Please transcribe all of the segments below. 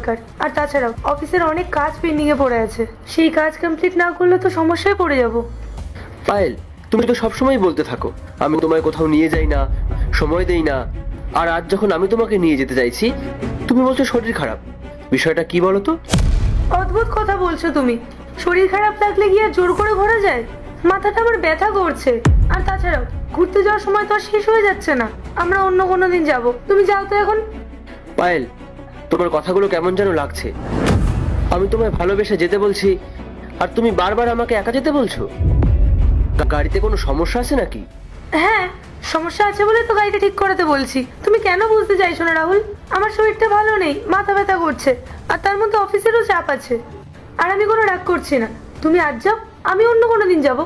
দরকার। আর তাছাড়াও অফিসের অনেক কাজ পেন্ডিং এ পড়ে আছে, সেই কাজ কমপ্লিট না করলে তো সমস্যায় পড়ে যাব। পায়েল, তুমি তো সবসময় বলতে থাকো আমি তোমায় কোথাও নিয়ে যাই না, সময় দেই না। আর আজ যখন আমি তোমাকে নিয়ে যেতে চাইছি তুমি বলছো শরীর খারাপ। বিষয়টা কি বলো তো? অদ্ভুত কথা বলছো তুমি। শরীর খারাপ লাগলে কি আর জোর করে ঘোরা যায়? মাথাটা আমার ব্যথা করছে। আর তাছাড়াও ঘুরতে যাওয়ার সময় তো আর শেষ হয়ে যাচ্ছে না, আমরা অন্য কোনো দিন যাব। তুমি যাও তো এখন। পায়েল, তোমার কথাগুলো কেমন যেন লাগছে। আমি তোমায় ভালোবেসে যেতে বলছি আর তুমি বারবার আমাকে একা যেতে বলছো। গাড়িতে কোনো সমস্যা আছে নাকি? হ্যাঁ, সমস্যা আছে বলে তো গাড়িটা ঠিক করাতে বলছি। তুমি কেন বুঝতে চাইছো না রাহুল? আমার শরীরটা ভালো নেই, মাথা ব্যথা করছে, আর তার মধ্যে অফিসেরও চাপ আছে। আর আমি কোনো রাগ করছি না, তুমি আজ যাও, আমি অন্য কোনো দিন যাব।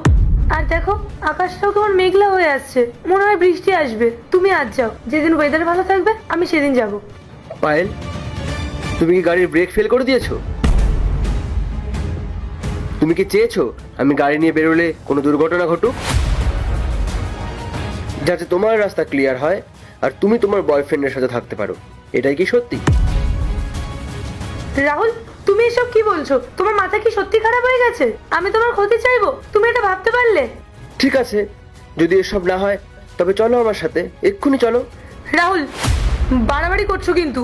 আর দেখো, আকাশটাও কেমন মেঘলা হয়ে আসছে, মনে হয় বৃষ্টি আসবে। তুমি আজ যাও, যেদিন ওয়েদার ভালো থাকবে আমি সেদিন যাব। পায়েল, তুমি কি গাড়ির ব্রেক ফেল করে দিয়েছো? তুমি কি চেয়েছো আমি গাড়ি নিয়ে বেরোলে কোনো দুর্ঘটনা ঘটুক, যাতে তোমার রাস্তা ক্লিয়ার হয় আর তুমি তোমার বয়ফ্রেন্ডের সাথে থাকতে পারো? এটাই কি সত্যি? রাহুল, তুমি এসব কি বলছো? তোমার মাথা কি সত্যি খারাপ হয়ে গেছে? আমি তোমার ক্ষতি চাইবো? তুমি এটা ভাবতে পারলে? ঠিক আছে, যদি এসব না হয় তবে চলো আমার সাথে, এক্ষুনি চলো। রাহুল, বাড়াবাড়ি করছো কিন্তু।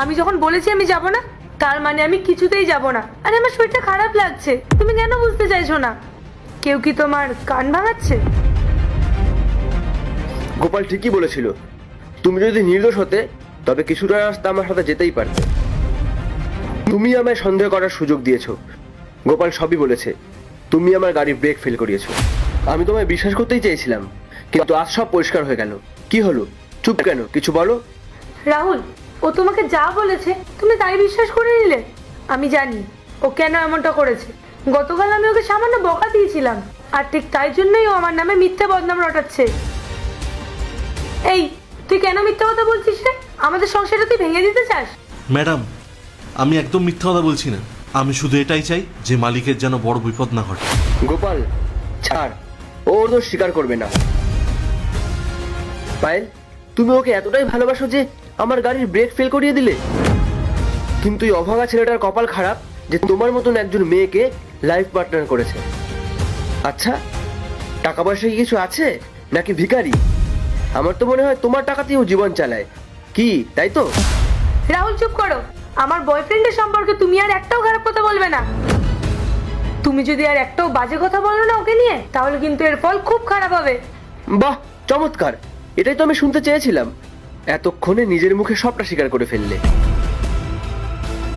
আমি যখন বলেছি আমি যাব না, তার মানে আমি কিছুতেই যাব না। আরে আমার শরীরটা খারাপ লাগছে, তুমি কেন বুঝতে চাইছো না? কেউ কি তোমার কান ভাঙাচ্ছে? গোপাল ঠিকই বলেছিল, তুমি যদি নির্দোষ হতে তবে কিছুটা রাস্তা আমার সাথে যেতেই পারতে। তুমি আমায় সন্দেহ করার সুযোগ দিয়েছো। গোপাল সবই বলেছে, তুমি আমার গাড়ির ব্রেক ফেল করিয়েছো। আমি তোমায় বিশ্বাস করতেই চেয়েছিলাম, কিন্তু আজ সব পরিষ্কার হয়ে গেল। কি হলো? চুপ কেন? কিছু বলো। রাহুল, ও তোমাকে যা বলেছে তুমি তাই বিশ্বাস করে নিলে? আমি জানি ও কেন এমনটা করেছে। গতকাল আমি ওকে সামান্য বকা দিয়েছিলাম, আর ঠিক তাই জন্যই ও আমার নামে মিথ্যে বদনাম রটাচ্ছে। এই, তুই কেন মিথ্যা কথা বলছিস রে? আমাদের সংসারটা তুই ভেঙে দিতে চাস? ম্যাডাম, আমি একদম মিথ্যা কথা বলছি না। আমি শুধু এটাই চাই যে মালিকের যেন বড় বিপদ না ঘটে। গোপাল, ছাড়, ও ওর দোষ স্বীকার করবে না। পায়েল, তুমি ওকে এতটাই ভালোবাসো যে আমার গাড়ির ব্রেক ফেল করিয়ে দিলে। কিন্তু এই অভাগা ছেলেটার কপাল খারাপ যে তোমার মতন একজন মেয়েকে লাইফ পার্টনার করেছে। আচ্ছা, টাকা পয়সা কি কিছু আছে নাকি ভিখারি? আমার তো মনে হয় তোমার টাকাতেই ও জীবন চালায়। কি তাই তো? রাহুল, চুপ করো। আমার বয়ফ্রেন্ডের সম্পর্কে তুমি আর একটাও খারাপ কথা বলবে না। তুমি যদি আর একটাও বাজে কথা বলো না ওকে নিয়ে, তাহলে কিন্তু এর ফল খুব খারাপ হবে। বাহ, চমৎকার! এটাই তো আমি শুনতে চেয়েছিলাম। এতক্ষণে নিজের মুখে সবটা স্বীকার করে ফেললে।